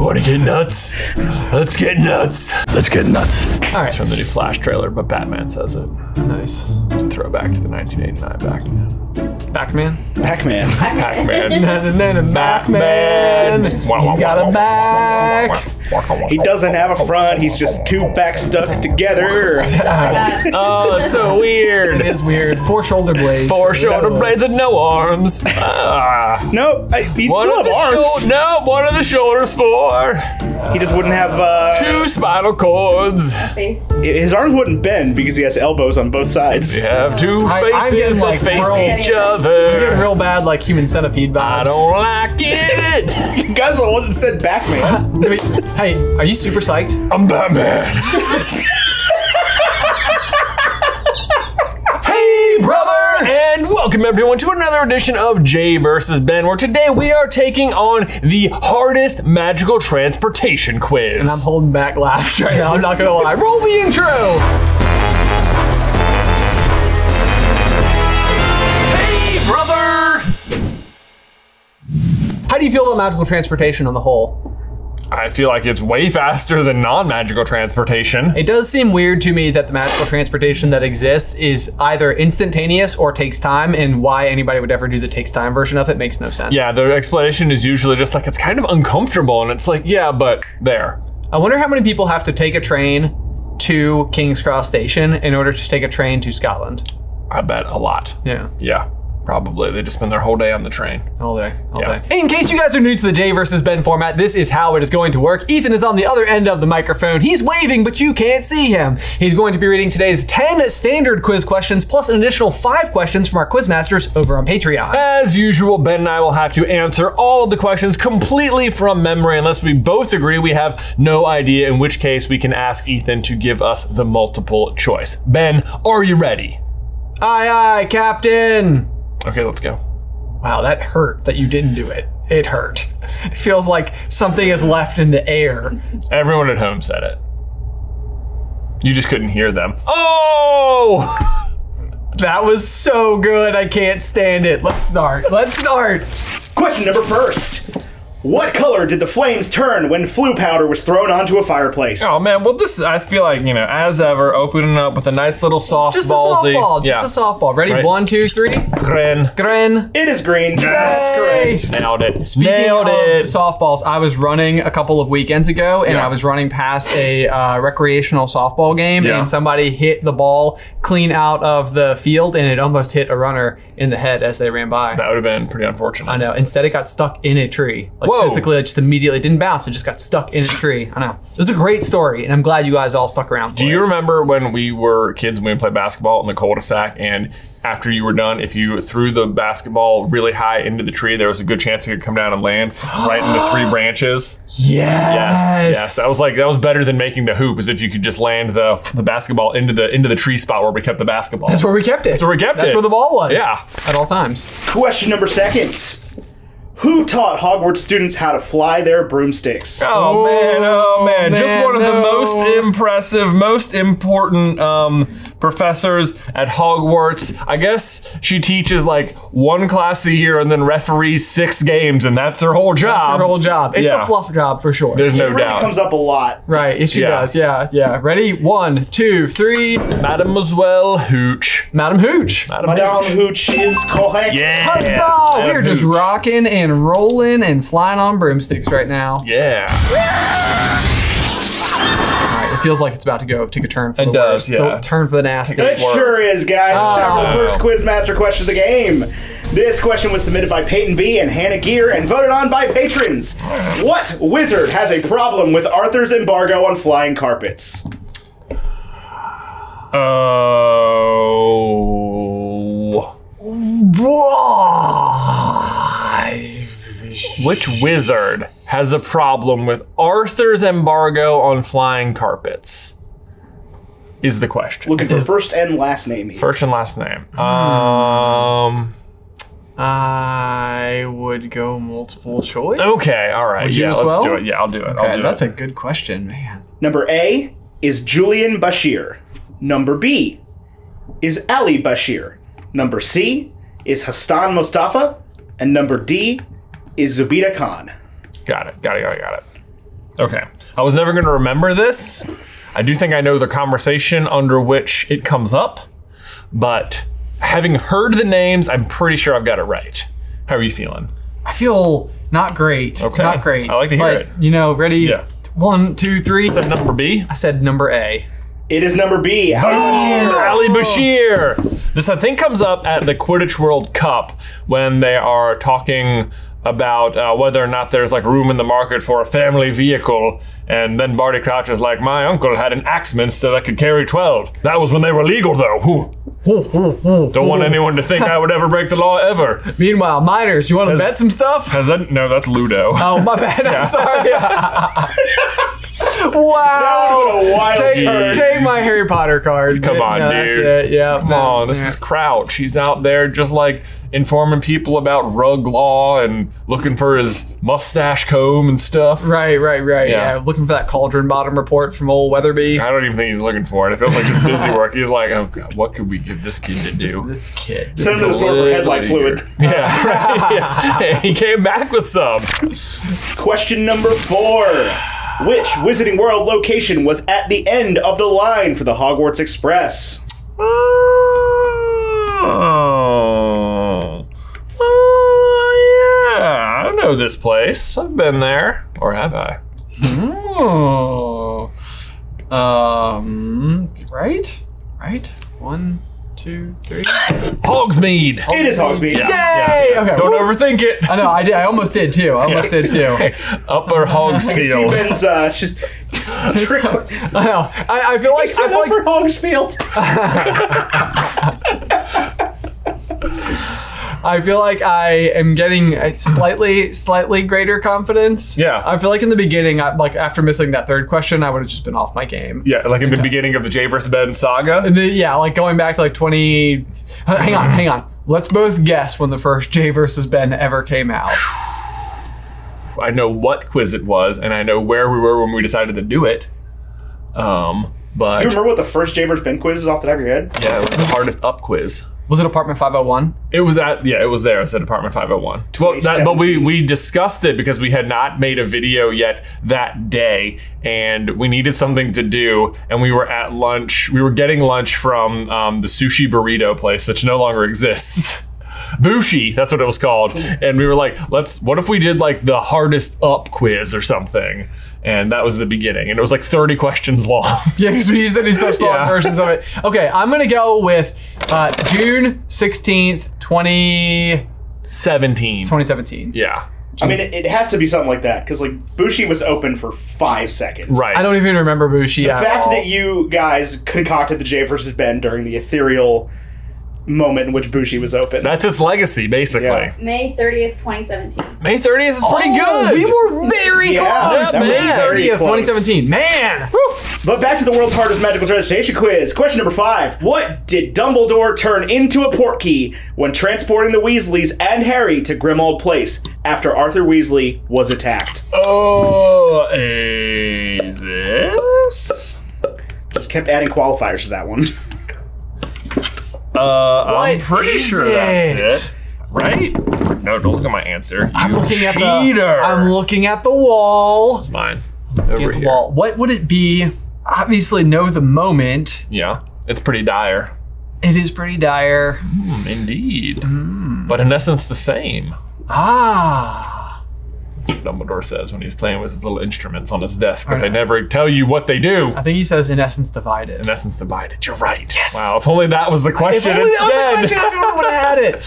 want to get nuts? Let's get nuts. Let's get nuts. All right. It's from the new Flash trailer, but Batman says it. Nice. It's a throwback to the 1989 Batman. Pac-Man. Pac-Man. Batman. He's got a back. He doesn't have a front. He's just two backs stuck together. Oh, that's so weird. It is weird. 4 shoulder blades. 4 shoulder blades and no arms. Nope. He'd still have arms. No, one of the shoulders 4. He just wouldn't have 2 spinal cords. His arms wouldn't bend because he has elbows on both sides. We have 2 I'm faces like that face each I'm getting other. real bad like human centipede vibes. I don't like it. You guys are the one that said Batman. Wait, hey, are you super psyched? I'm Batman. Hey, brother, and welcome everyone to another edition of Jay vs. Ben, where today we are taking on the hardest magical transportation quiz. And I'm holding back laughs right now, I'm not gonna lie. Roll the intro! Hey, brother! How do you feel about magical transportation on the whole? I feel like it's way faster than non-magical transportation. It does seem weird to me that the magical transportation that exists is either instantaneous or takes time, and why anybody would ever do the takes time version of it makes no sense. Yeah, the explanation is usually just like, it's kind of uncomfortable, and it's like, yeah, but there. I wonder how many people have to take a train to King's Cross Station in order to take a train to Scotland. I bet a lot. Yeah. Yeah. Probably. They just spend their whole day on the train. All day. In case you guys are new to the Jay vs. Ben format, this is how it is going to work. Ethan is on the other end of the microphone. He's waving, but you can't see him. He's going to be reading today's 10 standard quiz questions, plus an additional 5 questions from our quizmasters over on Patreon. As usual, Ben and I will have to answer all of the questions completely from memory unless we both agree we have no idea, in which case we can ask Ethan to give us the multiple choice. Ben, are you ready? Aye, aye, Captain. Okay, let's go. Wow, that hurt that you didn't do it. It hurt. It feels like something is left in the air. Everyone at home said it. You just couldn't hear them. Oh! That was so good, I can't stand it. Let's start. Let's start. Question number 1. What color did the flames turn when Floo Powder was thrown onto a fireplace? Oh man, well this is, I feel like, you know, as ever, opening up with a nice little softball. Just a softball, just a softball. Ready? Right. 1, 2, 3. Grin. Grin. It is green. That's correct. Nailed it. Speaking Nailed of it. softballs, I was running a couple of weekends ago, and I was running past a recreational softball game, and somebody hit the ball clean out of the field, and it almost hit a runner in the head as they ran by. That would have been pretty unfortunate. I know. Instead, it got stuck in a tree. Like Whoa. Physically, it just immediately didn't bounce. It just got stuck in a tree. I know. It was a great story, and I'm glad you guys all stuck around for Do you remember when we were kids and we would play basketball in the cul-de-sac, and after you were done, if you threw the basketball really high into the tree, there was a good chance it could come down and land right in the 3 branches? Yes. That was better than making the hoop, as if you could just land the basketball into the tree spot where we kept the basketball. That's where we kept it. That's where we kept it. That's where the ball was. Yeah. At all times. Question number 2. Who taught Hogwarts students how to fly their broomsticks? Oh man, just one of the most impressive, most important professors at Hogwarts. I guess she teaches like 1 class a year and then referees 6 games, and that's her whole job. That's her whole job. It's a fluff job for sure. There's no It really doubt. comes up a lot. Right, she does, yeah. Ready? 1, 2, 3. Mademoiselle Hooch. Madam Hooch. Madame Hooch is correct. Yeah. Huzzah! Madame We're just Hooch. rocking and rolling and flying on broomsticks right now. Yeah. All right, it feels like it's about to go take a turn for It the does, worst. yeah. The turn for the nasty. It sure is, guys. It's time for the first Quizmaster question of the game. This question was submitted by Peyton B. and Hannah Gear and voted on by patrons. What wizard has a problem with Arthur's embargo on flying carpets? Which wizard has a problem with Arthur's embargo on flying carpets? Is the question. Looking for first and last name here. First and last name. I would go multiple choice. Okay, all right. Would you as let's well? do it. Yeah, I'll do it. Okay, that's a good question, man. Number A is Julian Bashir. Number B is Ali Bashir. Number C is Hassan Mustafa. And number D is Zubida Khan. Got it. Okay. I was never going to remember this. I do think I know the conversation under which it comes up, but having heard the names, I'm pretty sure I've got it right. How are you feeling? I feel not great. Okay. Not great. I like to hear it. You know, ready? Yeah. 1, 2, 3. Is that number B? I said number A. It is number B. Ali Bashir. This, I think, comes up at the Quidditch World Cup when they are talking about whether or not there's like room in the market for a family vehicle, and then Barty Crouch is like, my uncle had an Axminster that could carry 12. That was when they were legal, though. Don't want anyone to think I would ever break the law ever. Meanwhile, minors, you want to bet some stuff? No, that's Ludo. Oh, my bad. I'm sorry. Wow. That would've been a wild Take my Harry Potter card. Come on, no, dude. That's it. Yeah. Come on, this is Crouch. He's out there just like informing people about rug law and looking for his mustache comb and stuff. Right. Yeah. Yeah. Looking for that cauldron bottom report from old Weatherby. I don't even think he's looking for it. It feels like just busy work. He's like, oh God, what could we give this kid to do? This kid. Send him to the store for headlight fluid. Yeah, right. Yeah. And he came back with some. Question number 4. Which Wizarding World location was at the end of the line for the Hogwarts Express? Yeah, I know this place. I've been there. Or have I? Oh. Right? 1, 2, 3. Hogsmeade. It is Hogsmeade. Yay! Okay. Don't overthink it. I know. I almost did too. Upper Hogsfield. Seaman's just trick. I know. I feel like Upper Hogsfield. I feel like I am getting a slightly greater confidence. Yeah. I feel like in the beginning, after missing that third question, I would have just been off my game. Yeah, like in the beginning of the J vs. Ben saga. And then, going back to like 20. Hang on. Let's both guess when the first J versus Ben ever came out. I know what quiz it was, and I know where we were when we decided to do it. But You remember what the first J vs. Ben quiz is off the top of your head? yeah, it was the hardest up quiz. Was it Apartment 501? It was it was there. It said Apartment 501. But we discussed it because we had not made a video yet that day, and we needed something to do, and we were at lunch. We were getting lunch from the sushi burrito place, which no longer exists. Bushi, that's what it was called. And we were like, what if we did like the hardest up quiz or something? And that was the beginning. And it was like 30 questions long. Yeah, because we used any such long versions of it. Okay, I'm going to go with June 16th, 2017. Yeah. I mean, it has to be something like that, because like Bushi was open for 5 seconds. Right. I don't even remember Bushi The at fact all. that you guys concocted the J vs. Ben during the ethereal moment in which Bushi was open. That's its legacy, basically. Yeah. May 30th, 2017. May 30th is pretty good. We were very close. that was May very 30th, close. 2017. Man. But back to the world's hardest magical transportation quiz. Question number 5. What did Dumbledore turn into a portkey when transporting the Weasleys and Harry to Grimmauld Place after Arthur Weasley was attacked? Oh, this? Just kept adding qualifiers to that one. I'm pretty is sure it? that's it. Right? No, don't look at my answer. I'm looking at cheater. I'm looking at the wall. It's mine. Looking Over at the here. wall. What would it be? Obviously, know the moment. Yeah, it's pretty dire. It is pretty dire. Indeed. But in essence, the same. Ah. That's what Dumbledore says when he's playing with his little instruments on his desk, but they never tell you what they do. I think he says, in essence, divided. In essence, divided. You're right. Yes. Wow, if only that was the question If only that was the instead. question, I would have had it.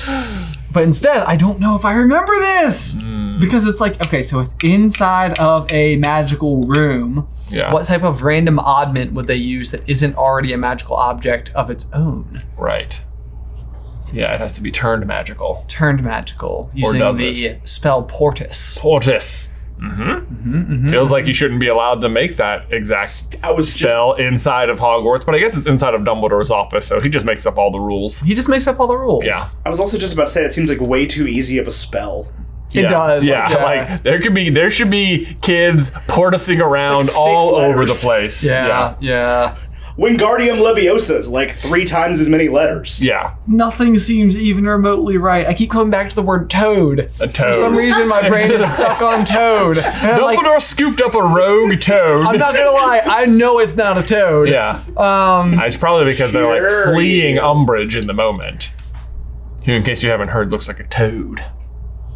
But instead, I don't know if I remember this. Because it's like, okay, so it's inside of a magical room. Yeah. What type of random oddment would they use that isn't already a magical object of its own? Right. Yeah, it has to be turned magical. Turned magical using does the spell Portus. Portis. Feels like you shouldn't be allowed to make that exact I was spell inside of Hogwarts, but I guess it's inside of Dumbledore's office, so he just makes up all the rules. He just makes up all the rules. Yeah. I was also just about to say, it seems like way too easy of a spell. It does. Yeah, like there should be kids portising around It's like 6 all over letters. the place. Yeah. Wingardium Leviosa is like 3 times as many letters. Yeah. Nothing seems even remotely right. I keep coming back to the word toad. A toad. For some reason, my brain is stuck on toad. And I'm like, Dumbledore scooped up a rogue toad. I'm not gonna lie, I know it's not a toad. Yeah. It's probably because they're like fleeing Umbridge in the moment. Who, in case you haven't heard, looks like a toad.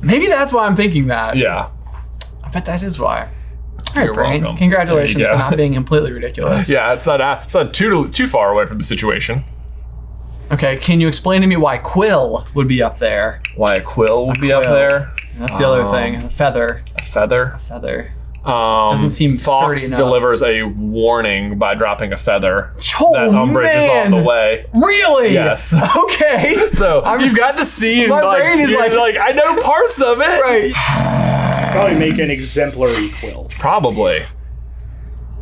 Maybe that's why I'm thinking that. Yeah. I bet that is why. All right, You're Brain. welcome. Congratulations There you for go. not being completely ridiculous. Yeah, it's not too far away from the situation. Okay, can you explain to me why Quill would be up there? Why a quill would be up quill. there? That's the other thing. A feather. A feather. Feather. Doesn't seem Fox sturdy enough. delivers a warning by dropping a feather Oh, that Umbridge is on the way. Really? Yes. Okay. So you've got the scene. My like, brain is you're like- I know parts of it. Right. Probably make an exemplary quill. Probably.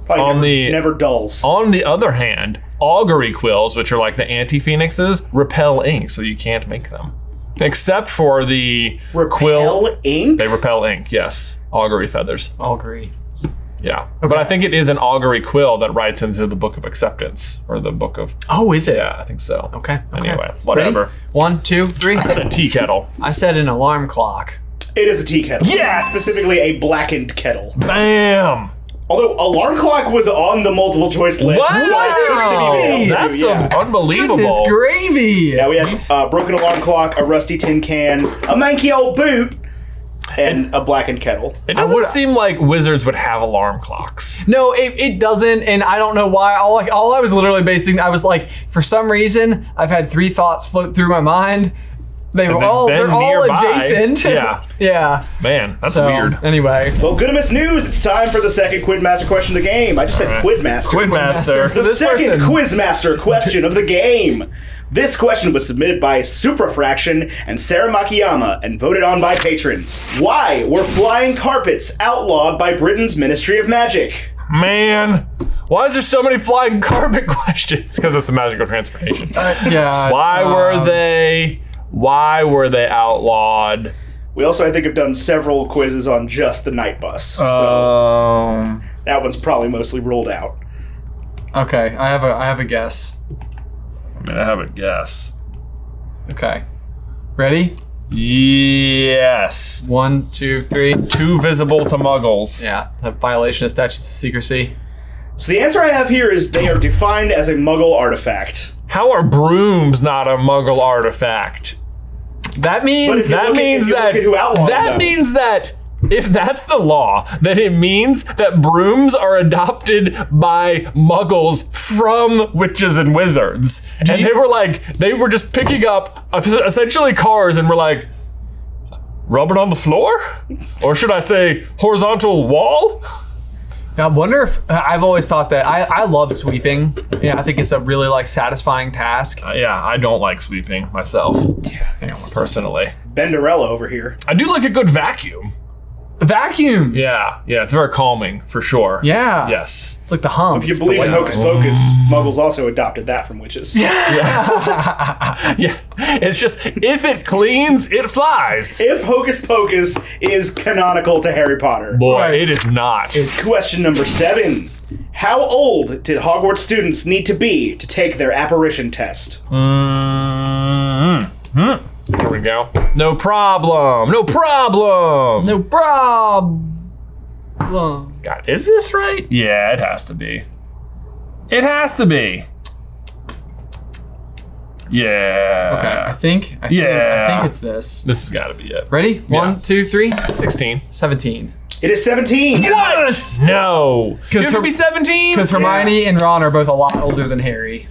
Probably never dulls. On the other hand, augury quills, which are like the anti-phoenixes, repel ink, so you can't make them. Except for the quill. ink? They repel ink, yes. Augury feathers. Augury. Yeah. But I think it is an augury quill that writes into the Book of Acceptance, or the Book of... Oh, is it? Yeah, I think so. Okay. Anyway, whatever. Ready? 1, 2, 3. I said a tea kettle. I said an alarm clock. It is a tea kettle. Yes! Specifically a blackened kettle. Bam! Although alarm clock was on the multiple choice list. What? So I couldn't even That's yeah. unbelievable. Goodness gravy. Yeah, we had broken alarm clock, a rusty tin can, a manky old boot, and a blackened kettle. It doesn't seem like wizards would have alarm clocks. No, it doesn't, and I don't know why. All I was literally basing, I was like, for some reason, I've had 3 thoughts float through my mind. They're all nearby. adjacent. Yeah. Yeah. Man, that's So, weird. Anyway. Well, Goodness News, it's time for the second Quizmaster question of the game. I just said Quizmaster. Quizmaster. So The this second person- Quizmaster question of the game. This question was submitted by Superfraction and Sarah Makiyama and voted on by patrons. Why were flying carpets outlawed by Britain's Ministry of Magic? Man, why is there so many flying carpet questions? Because it's the magical transportation. Yeah. Why were they outlawed? We also, I think, have done several quizzes on just the night bus. So that one's probably mostly ruled out. Okay, I have a guess. I have a guess. Okay. Ready? Yes. 1, 2, 3. Too visible to muggles. Yeah, a violation of statutes of secrecy. So the answer I have here is they are defined as a Muggle artifact. How are brooms not a muggle artifact? That But means if you look at who outlawed them. means that if that's the law, then it means that brooms are adopted by muggles from witches and wizards. And they were just picking up essentially cars and were like, rub it on the floor? Or should I say horizontal wall? I wonder if I've always thought that I love sweeping. Yeah, I think it's a really like satisfying task. Yeah, I don't like sweeping myself. Personally. Benderella over here. I do like a good vacuum. Vacuums. Yeah, it's very calming for sure. Yeah. Yes. It's like the hum. If you It's the believe in white Hocus noise. Pocus, Muggles also adopted that from witches. Yeah, it's just, if it cleans, it flies. If Hocus Pocus is canonical to Harry Potter. Boy, Right. it is not. Question number 7. How old did Hogwarts students need to be to take their apparition test? There we go. No problem. No problem. No problem. God, is this right? Yeah, it has to be. It has to be. Yeah. Okay, I think it's this. This has got to be it. Ready? Yeah. 1, 2, 3. 16. 17. It is 17. What? No. You have to her- be 17? Because Hermione and Ron are both a lot older than Harry.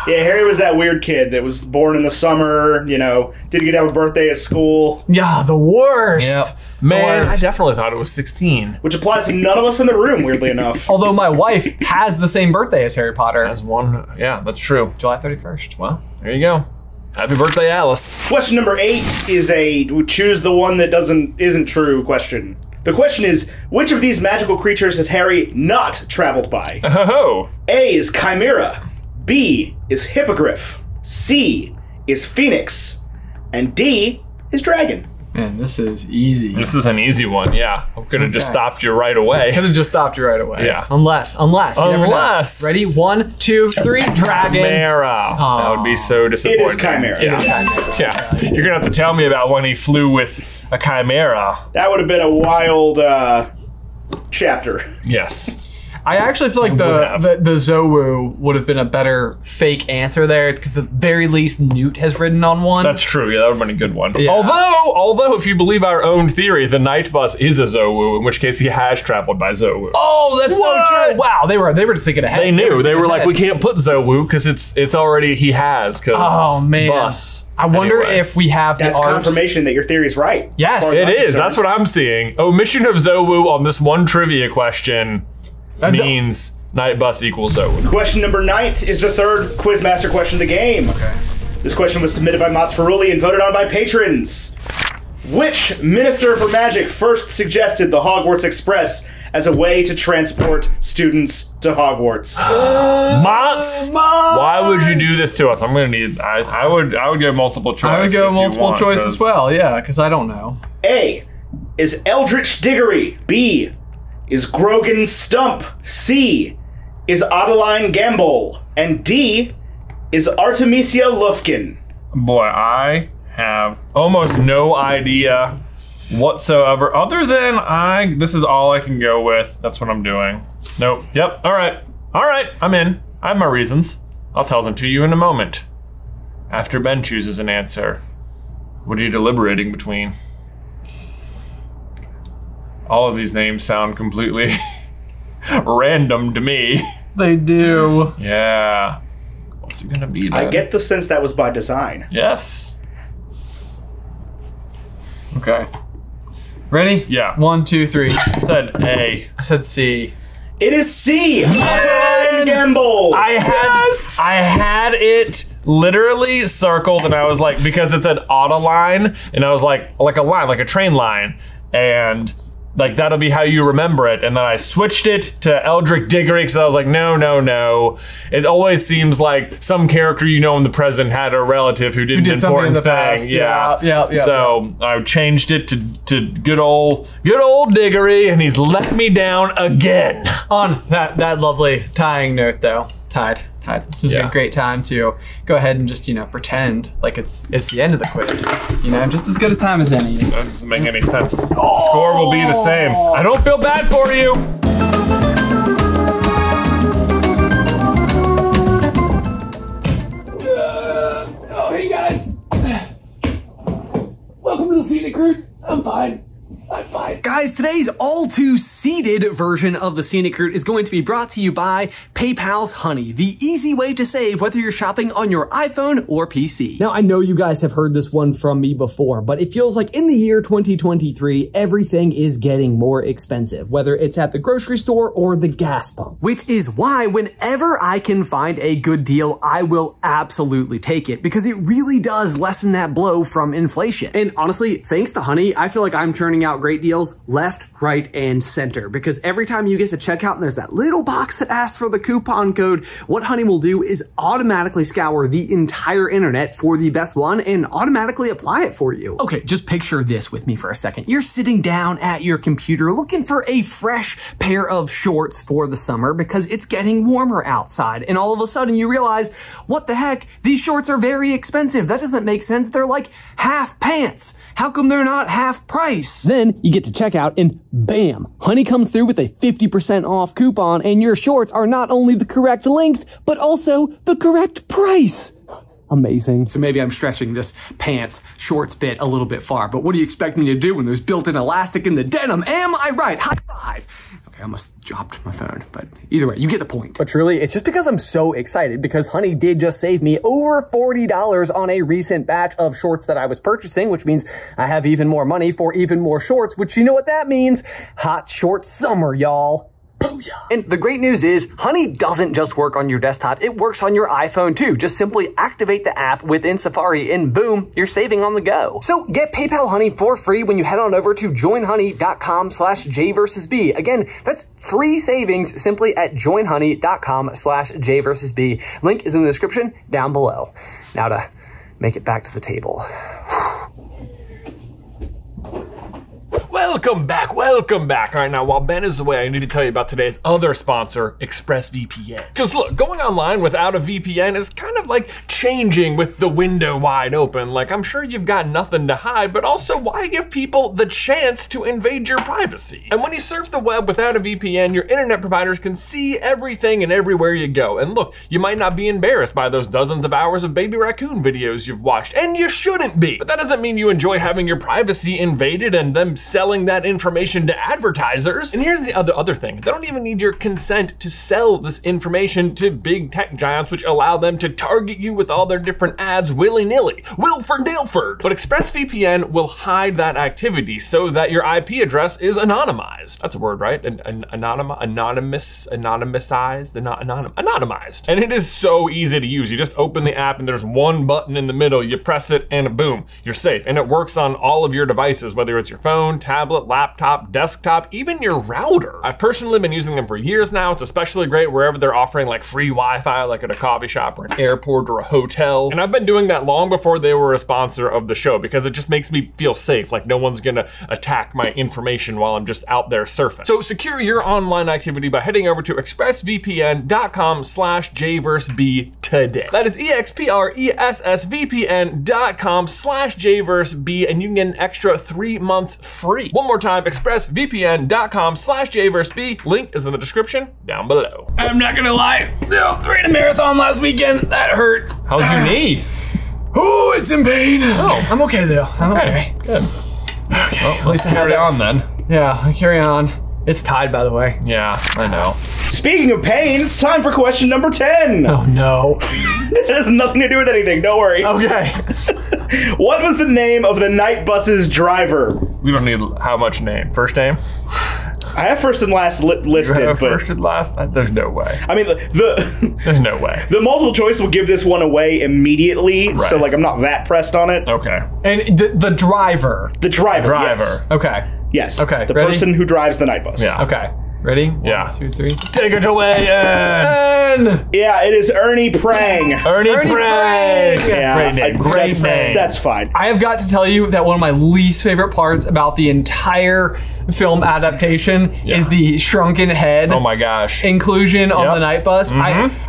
Yeah, Harry was that weird kid that was born in the summer, didn't get to have a birthday at school, Yeah, the worst. Man, I Worst. definitely thought it was 16. which applies to none of us in the room, weirdly enough. Although my wife has the same birthday as Harry Potter. As one, yeah, that's true. July 31st. Well, there you go. Happy birthday, Alice. Question number 8 is a choose the one that isn't true question. The question is, which of these magical creatures has Harry not traveled by? Oh, A is Chimera, B is Hippogriff, C is Phoenix, and D is Dragon. Man, this is easy. This is an easy one, yeah. I could have just stopped you right away. Could have just stopped you right away. Yeah. Unless. You never know. Ready? 1, 2, 3. Dragon. Chimera. That would be so disappointing. It is Chimera. Yeah. Yeah. You're going to have to tell me about when he flew with a Chimera. That would have been a wild chapter. Yes. I actually feel like the Zowu would have been a better fake answer there because the very least Newt has ridden on one. That's true. Yeah, that would have been a good one. Yeah. Although, if you believe our own theory, the night bus is a Zowu, in which case he has traveled by Zowu. Oh, that's so true. Wow, they were just thinking ahead. They knew. They were like, we can't put Zowu because it's already he has. Oh man. Bus. I wonder if we have That's the art. confirmation that your theory is right. Yes, it is. That's what I'm seeing. Omission of Zowu on this one trivia question means night bus equals Zowu. Question number 9 is the third Quizmaster question of the game. Okay. This question was submitted by Mats Ferrulli and voted on by patrons. Which Minister for Magic first suggested the Hogwarts Express as a way to transport students to Hogwarts? Mats, why would you do this to us? I'm gonna need. I would go multiple choice. I would go multiple choice as well. Yeah, because I don't know. A is Eldritch Diggory. B is Grogan Stump. C is Adeline Gamble. And D is Artemisia Lufkin. Boy, I have almost no idea whatsoever, other than this is all I can go with. That's what I'm doing. Nope. Yep. All right, I'm in. I have my reasons. I'll tell them to you in a moment. After Ben chooses an answer. What are you deliberating between? All of these names sound completely random to me. They do. Yeah. What's it gonna be, Ben? I get the sense that was by design. Yes. Okay. Ready? Yeah. 1, 2, 3. I said A. I said C. It is C. Adeline Gamble. I had it literally circled, and I was like, because it said Autoline, and I was like a line, like a train line, and like that'll be how you remember it. And then I switched it to Eldritch Diggory because I was like, no. It always seems like some character you know in the present had a relative who did an important thing. Past. Yeah. So I changed it to good old Diggory, and he's let me down again. On that lovely tying note, though, tied. This was a great time to go ahead and just pretend like it's the end of the quiz. Just as good a time as any. That doesn't make any sense. The score will be the same. I don't feel bad for you. Hey guys. Welcome to the Scenic Route. I'm fine. Guys, today's all-too-seated version of the Scenic Route is going to be brought to you by PayPal's Honey, the easy way to save whether you're shopping on your iPhone or PC. Now, I know you guys have heard this one from me before, but it feels like in the year 2023, everything is getting more expensive, whether it's at the grocery store or the gas pump. Which is why whenever I can find a good deal, I will absolutely take it, because it really does lessen that blow from inflation. And honestly, thanks to Honey, I feel like I'm churning out great deals left, right, and center, because every time you get to checkout and there's that little box that asks for the coupon code, what Honey will do is automatically scour the entire internet for the best one and automatically apply it for you. Okay, just picture this with me for a second. You're sitting down at your computer looking for a fresh pair of shorts for the summer because it's getting warmer outside, and all of a sudden you realize, what the heck, these shorts are very expensive. That doesn't make sense. They're like half pants. How come they're not half price? Then you get to checkout and bam, Honey comes through with a 50% off coupon, and your shorts are not only the correct length, but also the correct price. Amazing. So maybe I'm stretching this pants shorts bit a little bit far, but what do you expect me to do when there's built-in elastic in the denim? Am I right? High five. Okay, I almost dropped my phone, but either way, you get the point. But truly, it's just because I'm so excited, because Honey did just save me over $40 on a recent batch of shorts that I was purchasing, which means I have even more money for even more shorts, which you know what that means? Hot short summer, y'all. Booyah. And the great news is, Honey doesn't just work on your desktop, it works on your iPhone too. Just simply activate the app within Safari and boom, you're saving on the go. So get PayPal Honey for free when you head on over to joinhoney.com/J-versus-B. Again, that's free savings simply at joinhoney.com/J-versus-B. Link is in the description down below. Now to make it back to the table. Welcome back, welcome back. All right, now while Ben is away, I need to tell you about today's other sponsor, ExpressVPN. Because look, going online without a VPN is kind of like changing with the window wide open. Like, I'm sure you've got nothing to hide, but also why give people the chance to invade your privacy? And when you surf the web without a VPN, your internet providers can see everything and everywhere you go. And look, you might not be embarrassed by those dozens of hours of baby raccoon videos you've watched, and you shouldn't be. But that doesn't mean you enjoy having your privacy invaded and them selling that information to advertisers. And here's the other thing. They don't even need your consent to sell this information to big tech giants, which allow them to target you with all their different ads willy-nilly. Wilford-Dilford. But ExpressVPN will hide that activity so that your IP address is anonymized. That's a word, right? Anonymized. And it is so easy to use. You just open the app and there's one button in the middle. You press it and boom, you're safe. And it works on all of your devices, whether it's your phone, tablet, laptop, desktop, even your router. I've personally been using them for years now. It's especially great wherever they're offering like free Wi-Fi, like at a coffee shop or an airport or a hotel. And I've been doing that long before they were a sponsor of the show because it just makes me feel safe, like no one's gonna attack my information while I'm just out there surfing. So secure your online activity by heading over to expressvpn.com/jverseb today. That is expressvpn.com/jverseb, and you can get an extra 3 months free. One more time, expressvpn.com/jverseb. Link is in the description down below. I'm not gonna lie. I ran a marathon last weekend. That hurt. How's your knee? Oh, it's in pain. Oh, I'm okay though. I'm okay. Good. Okay. Well, let's carry on then. Yeah, I carry on. It's tied, by the way. Yeah, I know. Speaking of pain, it's time for question number 10. Oh no. It has nothing to do with anything, don't worry. Okay. What was the name of the night bus's driver? We don't need how much name. First name? I have first and last listed, but First and last? There's no way. I mean, There's no way. the multiple choice will give this one away immediately, so Right. like I'm not that pressed on it. Okay. And the driver. The driver. Yes. Okay. Yes. Okay, The ready? person who drives the night bus. Yeah. Okay. Ready? Yeah. 1, 2, 3. Take it away, And Yeah, it is Ernie Prang. Ernie Prang. Prang. Yeah, Great name. Great name. That's fine. I have got to tell you that one of my least favorite parts about the entire film adaptation is the shrunken head Oh my gosh. inclusion on Yep. the night bus.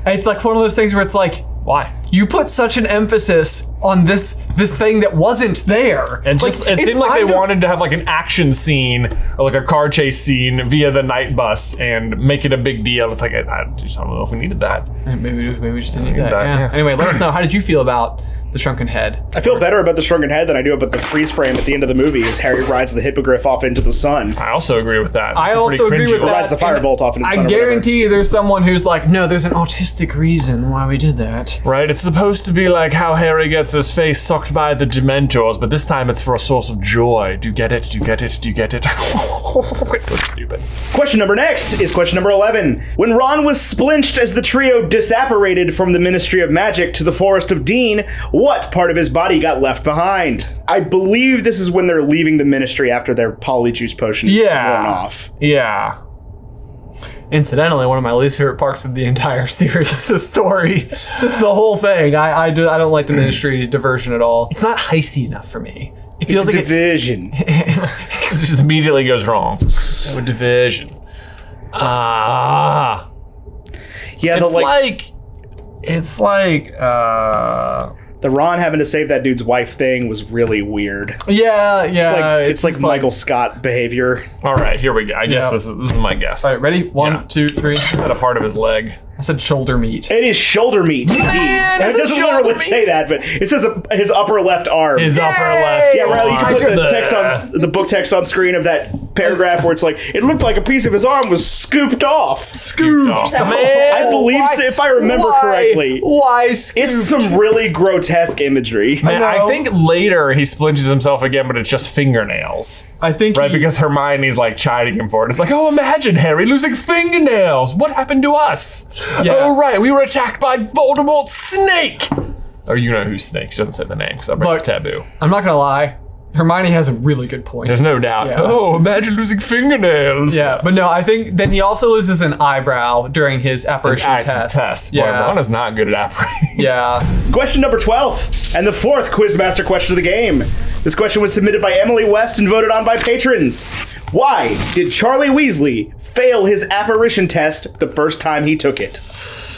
It's like one of those things where it's like, Why? you put such an emphasis on this thing that wasn't there. And just it it's seemed like they fine to- wanted to have like an action scene or like a car chase scene via the night bus and make it a big deal. It's like I just don't know if we needed that. Maybe we just didn't need that. that, Yeah. yeah. Anyway, let us know. How did you feel about the shrunken head? I feel better about the shrunken head than I do about the freeze frame at the end of the movie as Harry rides the hippogriff off into the sun. I also agree with that. I It's a also pretty agree with cringy that. look. Rides the firebolt off into the sun. I or whatever. guarantee you there's someone who's like, no, there's an autistic reason why we did that. Right? It's supposed to be like how Harry gets his face sucked by the Dementors, but this time it's for a source of joy. Do you get it? Do you get it? Do you get it? It looks stupid. Question number next is question number 11. When Ron was splinched as the trio disapparated from the Ministry of Magic to the Forest of Dean, what part of his body got left behind? I believe this is when they're leaving the Ministry after their polyjuice potion is worn off. Yeah. Incidentally, one of my least favorite parts of the entire series, the story, just the whole thing. I don't like the Ministry diversion at all. It's not heisty enough for me. It feels It's a like division. It just immediately goes wrong. No division. Yeah, It's like the Ron having to save that dude's wife thing was really weird. yeah. It's like just Michael Scott behavior. all right, here we go. I guess Yeah. this is my guess. All right, ready? 1, Yeah. 2, 3. Is that a part of his leg? I said shoulder meat. It is shoulder meat. Indeed. Man, And is it it doesn't shoulder literally meat? say that, but it says his upper left arm. His upper left. Yeah, Riley, you can put arm. the text on the book text on screen of that paragraph where it's like it looked like a piece of his arm was scooped off. Scooped off. Man, I believe so, if I remember correctly. Why scooped? It's some really grotesque imagery. And I know. think later he splinches himself again, but it's just fingernails. I think Right, he- because Hermione's like chiding him for it. It's like, oh, imagine Harry losing fingernails. What happened to us? Yeah. Oh, right, we were attacked by Voldemort's snake. Or you know who's snake. She doesn't say the name because I break Look, the taboo. I'm not gonna lie. Hermione has a really good point. There's no doubt. Yeah. Oh, imagine losing fingernails. Yeah, but no, I think then he also loses an eyebrow during his apparition test. Boy, Yeah. Ron is not good at apparating. Yeah. Question number 12, and the fourth Quizmaster question of the game. This question was submitted by Emily West and voted on by patrons. Why did Charlie Weasley fail his apparition test the first time he took it?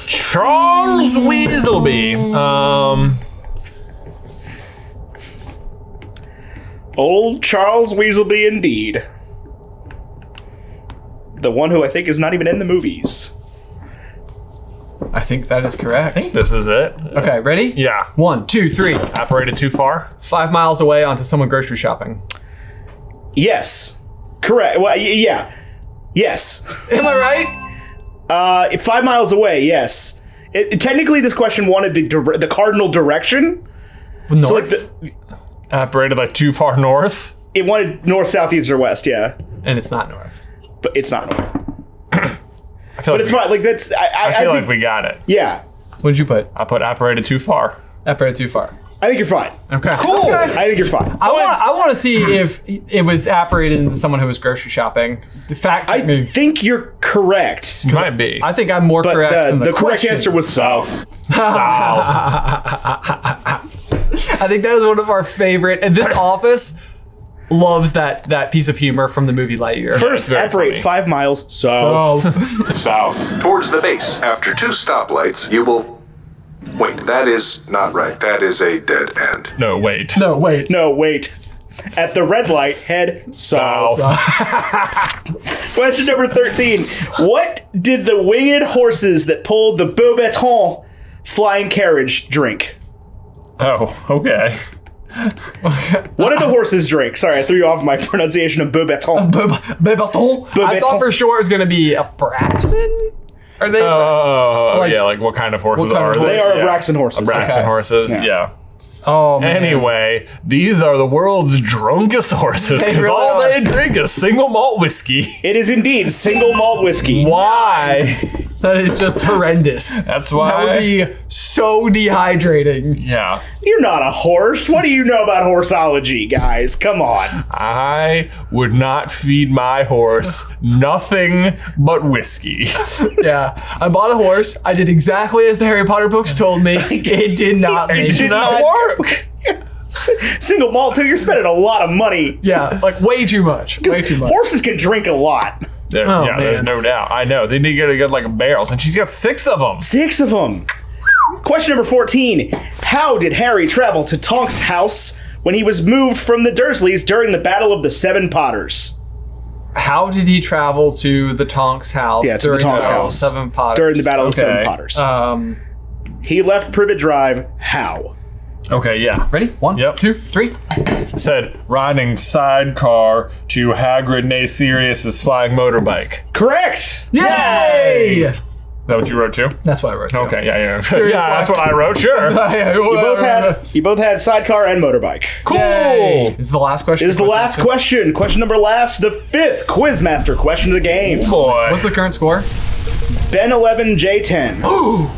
Charles Weasley. Old Charles Weasley indeed. The one who I think is not even in the movies. I think that is correct. I think this is it. Okay, ready? Yeah. 1, 2, 3. Apparated too far? 5 miles away onto someone grocery shopping. Yes. Correct. Well, yeah. Yes. Am I right? 5 miles away, yes. Technically, this question wanted the cardinal direction. North? So, like, Apparated like too far north? it wanted north, south, east, or west, yeah. And it's not north. But it's not north. I feel But like it's fine. Like, that's... I feel think, like we got it. yeah. What did you put? I put apparated too far. Apparated too far. I think you're fine. Okay. Cool. Okay. I think you're fine. I want to see if it was apparated into someone who was grocery shopping. The fact I me. think you're correct. Might be. I think I'm more But correct than the correct question. answer was south. I think that is one of our favorite. And this office loves that piece of humor from the movie Lightyear. First, very apparate funny. 5 miles south. South. Towards the base. After 2 stoplights, you will... Wait, that is not right. That is a dead end. No, wait. No, wait. No, wait. At the red light, head south. Question number 13. What did the winged horses that pulled the Beauxbaton flying carriage drink? Oh, okay. What did the horses drink? Sorry, I threw you off my pronunciation of Beauxbaton. Beauxbaton? I thought for sure it was going to be apparition? Are they? Oh, Like- yeah, like what kind of horses what kind are of they? They are Yeah. Abraxan horses. Abraxan Okay. horses, Yeah. yeah. Oh, man. Anyway, these are the world's drunkest horses They because really all are. they drink is single malt whiskey. It is indeed single malt whiskey. Why? That is just horrendous. That's why. That would be so dehydrating. Yeah. You're not a horse. What do you know about horseology, guys? Come on. I would not feed my horse nothing but whiskey. Yeah. I bought a horse. I did exactly as the Harry Potter books told me. It did not make did not work. Single malt too. You're spending a lot of money. Yeah, like way too much. Way too much. Horses can drink a lot. Oh, Yeah, there's man. no doubt. I know. They need to get like barrels, and she's got 6 of them. 6 of them. Question number 14. How did Harry travel to Tonks' house when he was moved from the Dursleys during the Battle of the Seven Potters? How did he travel to the Tonks house Yeah, to the during Tonks the house. Seven Potters? During the Battle of the Seven Okay. Potters. He He left Privet Drive. How? Okay, yeah. ready? 1, Yep. 2, 3. Said riding sidecar to Hagrid and Sirius's flying motorbike. Correct. Yay! Is that what you wrote too? That's what I wrote. Too. Okay, yeah. Serious Yeah, that's blast. what I wrote, sure. You both had sidecar and motorbike. Cool. Yay. Is the last question? It is the last question. Question number last, the 5th Quizmaster question of the game. Boy. What's the current score? Ben 11, J 10. No.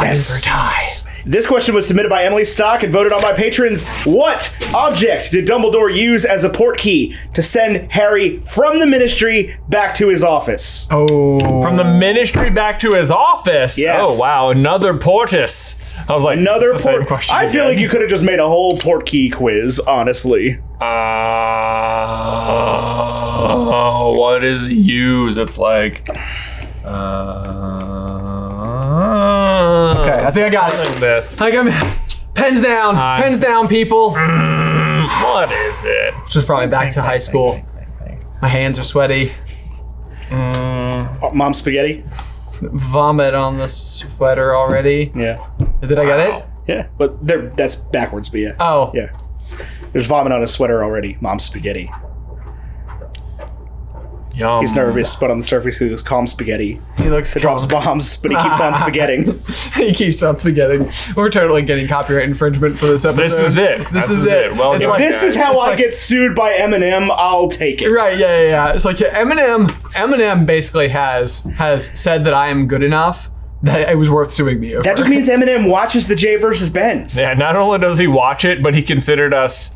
Yes. Tie. This question was submitted by Emily Stock and voted on by patrons. What object did Dumbledore use as a portkey to send Harry from the Ministry back to his office? Oh. From the Ministry back to his office. Yes. Oh wow, another portus. I was like, Another this is the same port. question. I feel again. like you could have just made a whole portkey quiz, honestly. What is he use? It's like. Okay, I think I got it. This. Like I'm pens down. Pens down, people. What is it? Just probably back to high school. My hands are sweaty. Oh, Mom spaghetti? Vomit on the sweater already. Yeah. Did I get it? Yeah. But that's backwards, but yeah. Oh. Yeah. There's vomit on his sweater already. Mom spaghetti. Yum. He's nervous, but on the surface he goes, calm spaghetti. He looks It drops bombs, but he keeps on spaghetting. He keeps on spaghetting. We're totally getting copyright infringement for this episode. This is it. This is it. Well It's done, like- This is how It's I like- get sued by Eminem. I'll take it. Right, yeah. It's like Eminem basically has said that I am good enough that it was worth suing me over. That just means Eminem watches the J versus Benz. Yeah, not only does he watch it, but he considered us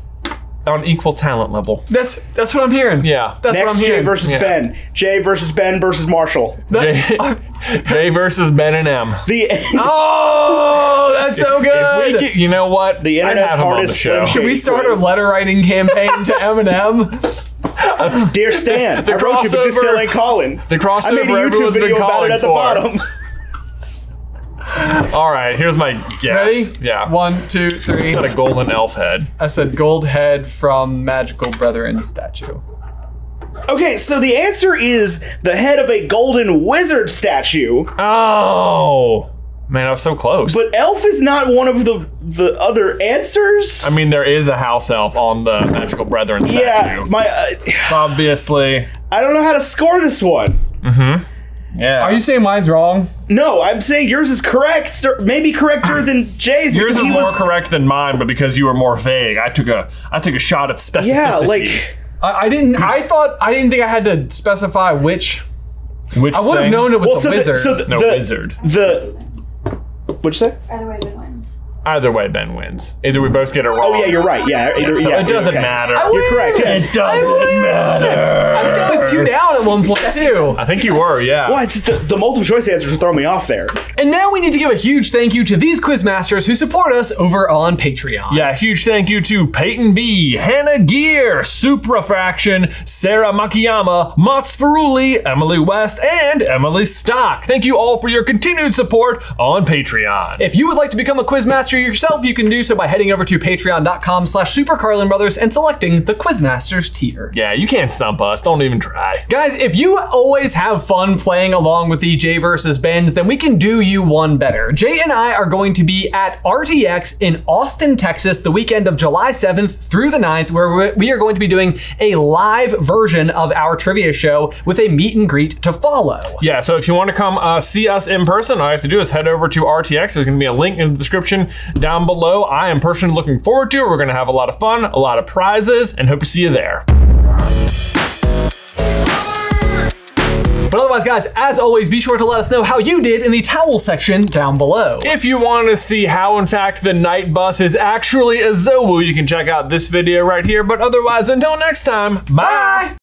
on equal talent level. That's what I'm hearing. Yeah. That's Next, what I'm Jay hearing. versus Ben. Jay versus Ben versus Marshall. Jay versus Ben and M. Oh, that's so good. If we could, you know what? The internet's I'd have him on the hardest show. Slim Should we start a quiz. letter writing campaign to Eminem? Dear Stan, The I wrote you, but you crossover- still ain't calling. The crossover I made a YouTube everyone's been video about calling it at the for. bottom. All right, here's my guess. Ready? Yeah. 1, 2, 3. Is that a golden elf head? I said gold head from Magical Brethren statue. Okay, so the answer is the head of a golden wizard statue. Oh, man, I was so close. But elf is not one of the other answers. I mean, there is a house elf on the Magical Brethren statue. yeah, my It's obviously. I don't know how to score this one. Yeah. Are you saying mine's wrong? No, I'm saying yours is correct. Maybe correcter than Jay's. Yours because is he more was- correct than mine, but because you were more vague, I took a shot at specificity. Yeah, like I didn't think I had to specify which. which I would have thing? known it was well, the so wizard. No, wizard. What'd you say? Either way, Ben wins. Either way, Ben wins. Either we both get it wrong. Oh yeah, you're right. Yeah, either, So yeah, it doesn't okay. matter. You're correct. Yes. It doesn't matter. I think I was 2 down at one point too. I think you were, yeah. Well, it's just the multiple choice answers are throwing me off there. And now we need to give a huge thank you to these quizmasters who support us over on Patreon. Yeah, huge thank you to Peyton B, Hannah Gear, Suprafraction, Sarah Makiyama, Mats Feruli, Emily West, and Emily Stock. Thank you all for your continued support on Patreon. If you would like to become a quizmaster yourself, you can do so by heading over to patreon.com/SuperCarlinBrothers and selecting the Quizmasters tier. Yeah, you can't stump us. Don't even try. Guys, if you always have fun playing along with the Jay versus Ben's, then we can do you one better. Jay and I are going to be at RTX in Austin, Texas, the weekend of July 7th through the 9th, where we are going to be doing a live version of our trivia show with a meet and greet to follow. Yeah, so if you want to come see us in person, all you have to do is head over to RTX. There's going to be a link in the description down below. I am personally looking forward to it. We're going to have a lot of fun, a lot of prizes, and hope to see you there. But otherwise, guys, as always, be sure to let us know how you did in the towel section down below. If you want to see how, in fact, the night bus is actually a Zowu, you can check out this video right here. But otherwise, until next time, bye.